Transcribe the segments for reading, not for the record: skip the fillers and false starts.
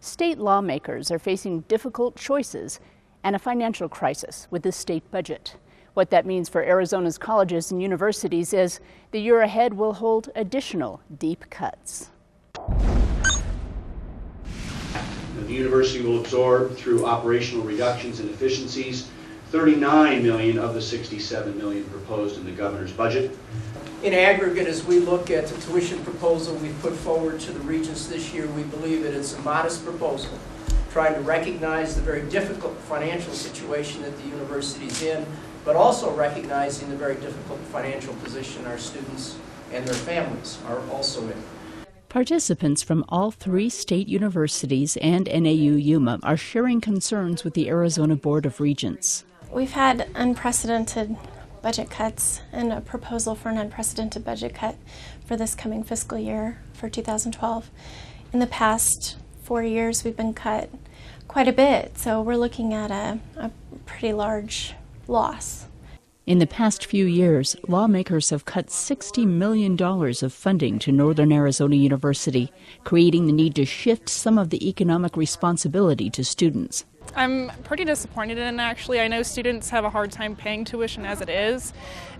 State lawmakers are facing difficult choices and a financial crisis with the state budget. What that means for Arizona's colleges and universities is the year ahead will hold additional deep cuts. The university will absorb, through operational reductions and efficiencies, $39 million of the $67 million proposed in the governor's budget. In aggregate, as we look at the tuition proposal we put forward to the regents this year, we believe that it's a modest proposal, trying to recognize the very difficult financial situation that the university is in, but also recognizing the very difficult financial position our students and their families are also in. Participants from all three state universities and NAU-Yuma are sharing concerns with the Arizona Board of Regents. We've had unprecedented budget cuts and a proposal for an unprecedented budget cut for this coming fiscal year for 2012. In the past 4 years, we've been cut quite a bit, so we're looking at a pretty large loss. In the past few years, lawmakers have cut $60 million of funding to Northern Arizona University, creating the need to shift some of the economic responsibility to students. I'm pretty disappointed in it, actually. I know students have a hard time paying tuition as it is,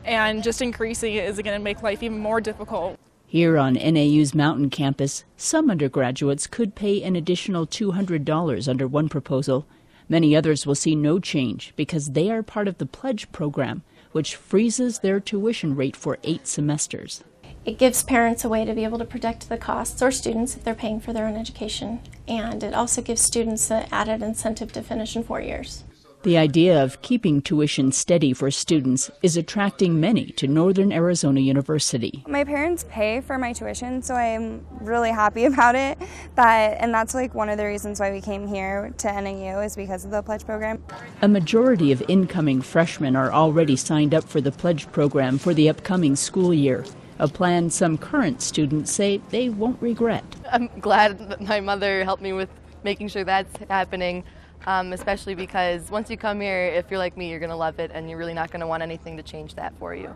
and just increasing it is going to make life even more difficult. Here on NAU's Mountain Campus, some undergraduates could pay an additional $200 under one proposal. Many others will see no change because they are part of the Pledge program, which freezes their tuition rate for 8 semesters. It gives parents a way to be able to protect the costs, or students if they're paying for their own education, and it also gives students an added incentive to finish in 4 years. The idea of keeping tuition steady for students is attracting many to Northern Arizona University. My parents pay for my tuition, so I'm really happy about it. And that's like one of the reasons why we came here to NAU, is because of the Pledge program. A majority of incoming freshmen are already signed up for the Pledge program for the upcoming school year, a plan some current students say they won't regret. I'm glad that my mother helped me with making sure that's happening. Especially because once you come here, if you're like me, you're going to love it, and you're really not going to want anything to change that for you.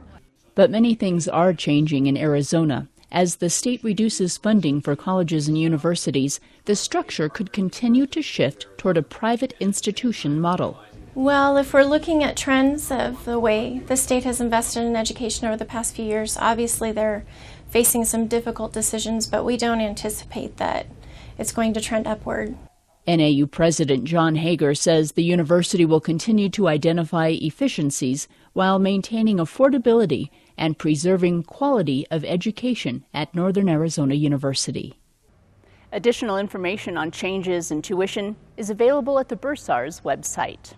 But many things are changing in Arizona. As the state reduces funding for colleges and universities, the structure could continue to shift toward a private institution model. Well, if we're looking at trends of the way the state has invested in education over the past few years, obviously they're facing some difficult decisions, but we don't anticipate that it's going to trend upward. NAU President John Hager says the university will continue to identify efficiencies while maintaining affordability and preserving quality of education at Northern Arizona University. Additional information on changes in tuition is available at the Bursar's website.